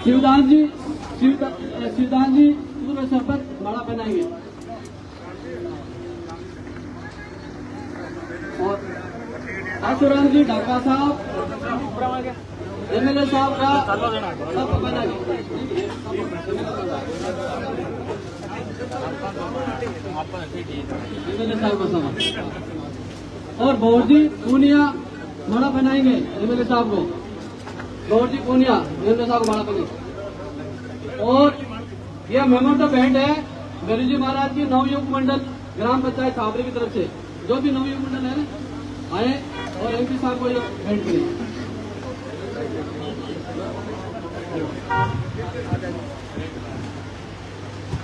शिवदान जी पूर्व सरपंच माला पहनाएंगे और आशुराम जी ढाका साहब एमएलए साहब का सब पहनाएंगे। एमएलए साहब का सामान और बोर्जी पूनिया माला पहनाएंगे एमएलए साहब को। बोर्जी पूनिया एमएलए साहब को माला पहनाएंगे। और यह मेमोरेंडम भेंट है गरी जी महाराज की नवयुग मंडल ग्राम पंचायत छावरी की तरफ से। जो भी नवयुग मंडल है आए और एमपी साहब को यह भेंट करें।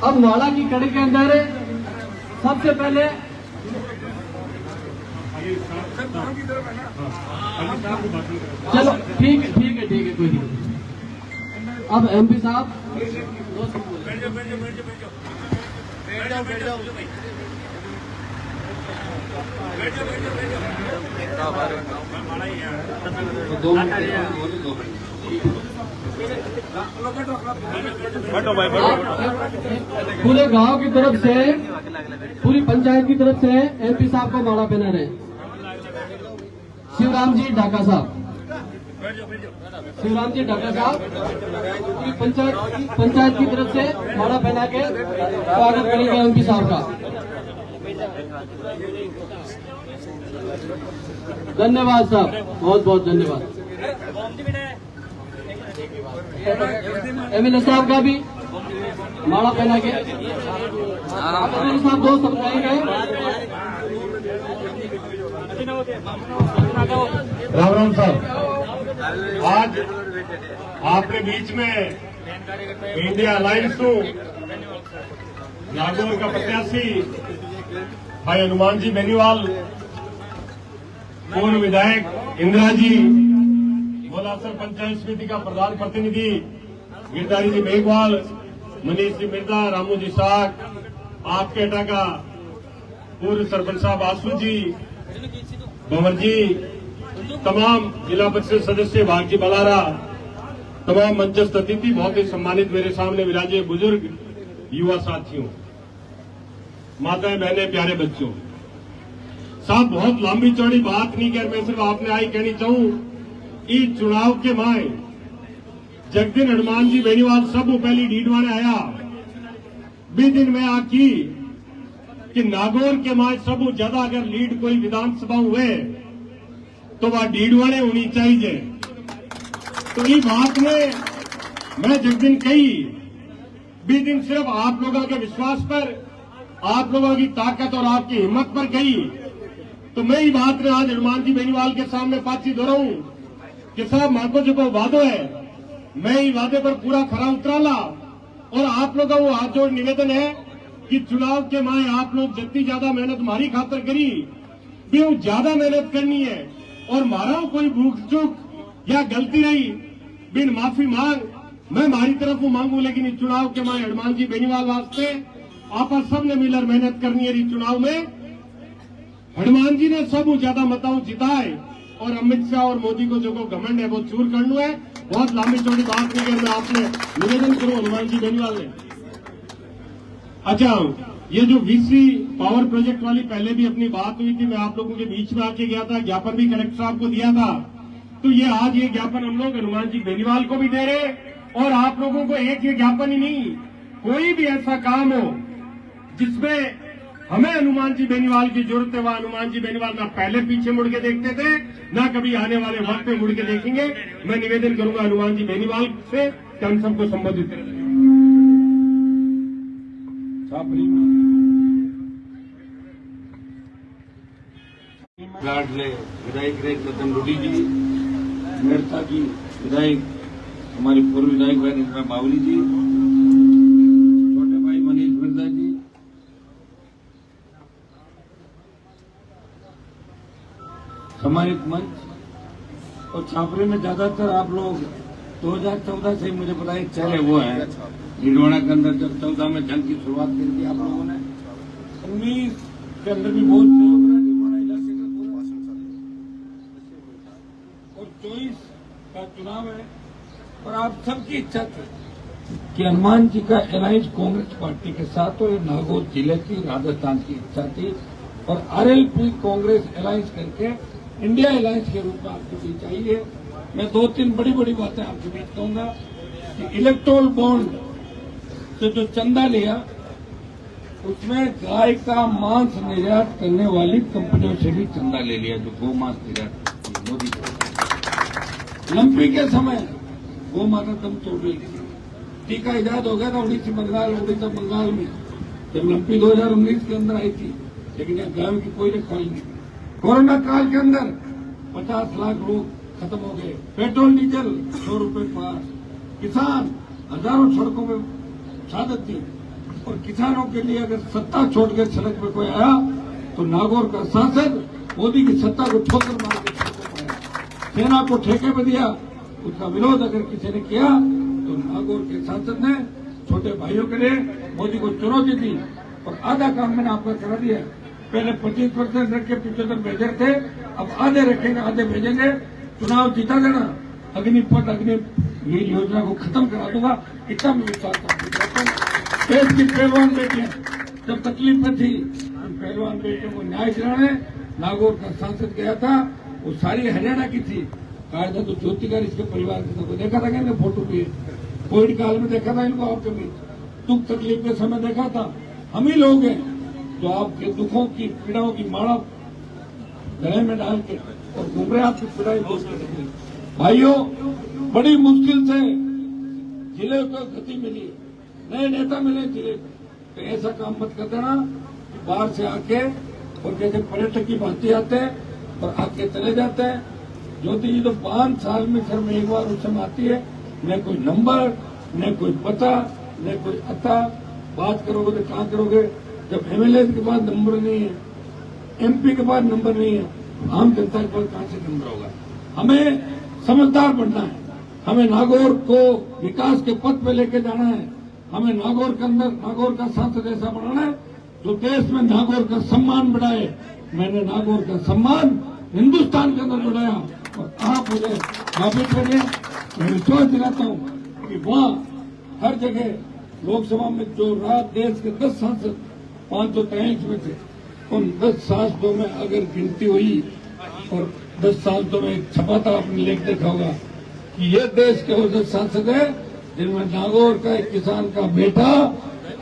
अब माला की कड़ी के अंदर सबसे पहले चलो ठीक है कोई नहीं। अब एमपी साहब पूरे गांव की तरफ से पूरी पंचायत की तरफ से एमपी साहब को माला पहना रहे शिवराम जी ढाका साहब। पूरी पंचायत की तरफ से माला पहना के स्वागत करेंगे एमपी साहब का। धन्यवाद साहब, बहुत बहुत धन्यवाद। एमएलए साहब का भी माला पहना के एमएलए साहब दो समझाएंगे। राम राम साहब, आज आपके बीच में इंडिया अलायंस नागौर का प्रत्याशी भाई हनुमान जी बेनीवाल, पूर्व विधायक इंदिरा जी, मोलासर पंचायत समिति का प्रधान प्रतिनिधि गिरधारी जी मेघवाल, मनीष जी मिर्जा, रामू जी साग, आपके अड्डा का पूर्व सरपंच साहब आसू जी, भंवर जी, तमाम जिला परिषद सदस्य भागजी बलारा, तमाम मंचस्थ अतिथि, बहुत ही सम्मानित मेरे सामने विराजे बुजुर्ग, युवा साथियों, माताएं बहनें, प्यारे बच्चों, साहब बहुत लंबी चौड़ी बात नहीं कर, मैं सिर्फ आपने आई कहनी चाहूं इस चुनाव के माए जगदिन हनुमान जी बेनीवाल सब पहली डीडवाने आया भी दिन में आकी कि नागौर के माए सब ज्यादा अगर लीड कोई विधानसभा हुए तो वह डीडवाने होनी चाहिए। तो ये बात में मैं जगदिन कही भी दिन सिर्फ आप लोगों के विश्वास पर, आप लोगों की ताकत और आपकी हिम्मत पर कही। तो मैं ये बात ने आज हनुमान जी बेनीवाल के सामने पाची दोहराऊं कि साहब माको जो को वादो है मैं ये वादे पर पूरा खरा उतराला। और आप लोगों को हाथ जोड़ निवेदन है कि चुनाव के माए आप लोग जितनी ज्यादा मेहनत हमारी खातर करी भी वो ज्यादा मेहनत करनी है। और मारा कोई भूख चूक या गलती रही बिन माफी मांग मैं हमारी तरफ वो मांगू, लेकिन इस चुनाव के माए हनुमान जी बेनीवाल वास्ते आप सबने मिलकर मेहनत करनी है। इस चुनाव में हनुमान जी ने सब ज्यादा मताओं जिताए और अमित शाह और मोदी को जो घमंड है वो चूर करना है। बहुत लंबी चौड़ी बात नहीं कर, मैं आपने निवेदन करूं हनुमान जी बेनीवाल ने। अच्छा, ये जो वीसी पावर प्रोजेक्ट वाली पहले भी अपनी बात हुई थी, मैं आप लोगों के बीच में आके गया था, ज्ञापन भी कलेक्टर साहब को दिया था। तो ये आज ये ज्ञापन हम लोग हनुमान जी बेनीवाल को भी दे रहे और आप लोगों को एक ये ज्ञापन ही नहीं, कोई भी ऐसा काम हो जिसमें हमें हनुमान जी बेनीवाल की जरूरत है, वह हनुमान जी बेनीवाल ना पहले पीछे मुड़ के देखते थे ना कभी आने वाले वक्त में मुड़ के देखेंगे। मैं निवेदन करूंगा हनुमान जी बेनीवाल से कि हम सबको संबोधित करें। विधायक रतन गुडी जी, मेड़ता की विधायक हमारी पूर्व विधायक बहन बावली जी, छोटे भाई मनीष मिर्जा जी, सम्मानित मंच और छापरे में ज्यादातर आप लोग 2014 से मुझे पता है चले वो हैं ढिंडवाना के अंदर, जब 14 में जंग की शुरुआत कर दी आप लोगों ने, 19 के अंदर भी बहुत सहयोग रहा ढिंडवाना इलाके का पूरा, और 24 का चुनाव है और आप सबकी इच्छा थी कि हनुमान जी का अलायंस कांग्रेस पार्टी के साथ हो। ये नागौर जिले की, राजस्थान की इच्छा थी और आरएलपी कांग्रेस अलायंस करके इंडिया अलायंस के रूप में आपके बीच आई है। मैं 2-3 बड़ी बड़ी बातें आपके बीच कहूंगा कि इलेक्टोरल बॉन्ड से जो चंदा लिया उसमें गाय का मांस निर्यात करने वाली कंपनियों से भी चंदा ले लिया, जो गौ मांस निर्यात करती है मोदी सरकार। लंपी के समय गौ माता दम तोड़ रही थी, टीका इजाद हो गया था उड़ीसा बंगाल में, जब लंपी 2019 के अंदर आई थी, लेकिन यहाँ गायों की कोई रखवाली नहीं। कोरोना काल के अंदर 50 लाख लोग खत्म हो गए, पेट्रोल डीजल 100 रुपए पार, किसान हजारों सड़कों में शहादत दी। और किसानों के लिए अगर सत्ता छोड़कर सड़क पे कोई आया तो नागौर का सांसद मोदी की सत्ता को ठोकर मार के सड़कों पर आया, सेना को ठेके में दिया। उसका विरोध अगर किसी ने किया तो नागौर के सांसद ने छोटे भाइयों के लिए मोदी को चुनौती दी और आधा काम मैंने आपका करा दिया। पहले 25% रख के 75 भेजे थे, अब आधे रखेंगे, आधे भेजेंगे। चुनाव जीता देना, अग्निपथ ये योजना को खत्म करा दूंगा, इतना मैं विश्वास करता हूं। देश की पहलवान बेटियां जब तकलीफ में थी, उन पहलवान बेटियों को न्याय दिलाने नागौर का सांसद गया था, वो सारी हरियाणा की थी। कहा था तो ज्योतिकार इसके परिवार के तो देखा था क्या, इनका फोटो भी है, कोविड काल में देखा था इनको आपके बीच, दुख तकलीफ के समय देखा था। हम ही लोग हैं जो आपके दुखों की पीड़ाओं की माला गले में डाल के और घूम रहे आपकी पीड़ाई बोल के। भाइयों, बड़ी मुश्किल से जिले को गति मिली, नए नेता मिले जिले को, तो ऐसा काम मत कर देना कि बाहर से आके और जैसे पर्यटक की भांति आते हैं और आके चले जाते हैं। ज्योति जी तो 5 साल में सर में एक बार उस समय आती है, न कोई नंबर, न कोई पता, न कोई अता। बात करोगे तो कहाँ करोगे जब एमएलए के पास नंबर नहीं है, एमपी के पास नंबर नहीं है, आम जनता के पास कहां से नंबर होगा। हमें समझदार बनना है, हमें नागौर को विकास के पथ पे लेके जाना है, हमें नागौर के अंदर नागौर का सांसद ऐसा बनाना है जो देश में नागौर का सम्मान बढ़ाए। मैंने नागौर का सम्मान हिंदुस्तान के अंदर बढ़ाया और आप मुझे साबित करिए। मैं विश्वास दिलाता हूँ कि वहाँ हर जगह लोकसभा में जो रात देश के 10 सांसद 523 में थे, उन 10 सांसदों में अगर गिनती हुई और 10 सांसदों में एक छपा था, आपने लेख देखा होगा कि ये देश के वो 10 सांसद है जिनमें नागौर का एक किसान का बेटा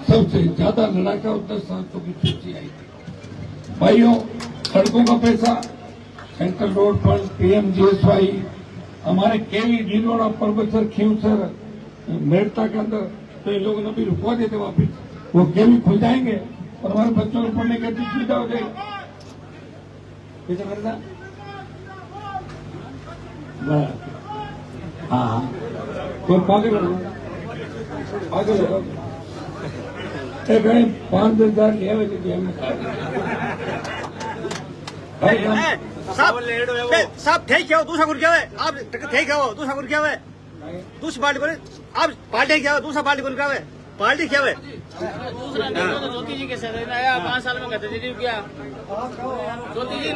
सबसे ज्यादा लड़ाका और 10 सांसदों की सूची आई थी। भाइयों, सड़कों का पैसा, सेंट्रल रोड फंड, पीएमजीएसवाई, हमारे केवी ढीलोड़ा, परबतसर, खींवसर, मेड़ता के अंदर तो इन लोगों ने भी रुकवा देते वापिस, वो केवी खुल जाएंगे और हमारे बच्चों को पढ़ने की अच्छी सुविधा हो जाएगी। हाँ, कोई पागल होगा, पागल होगा। 5,000 लिया वैसे साहब ठीक क्या हो, दूसरा गुर क्या है आप ठीक क्या हो, दूसरा गुर क्या है, दूसरी पार्टी बोले आप पार्टी क्या हो, दूसरा पार्टी गुर क्या है, पार्टी क्या है। ज्योति जी के साथ आया 5 साल में गतिविधि किया, ज्योति जी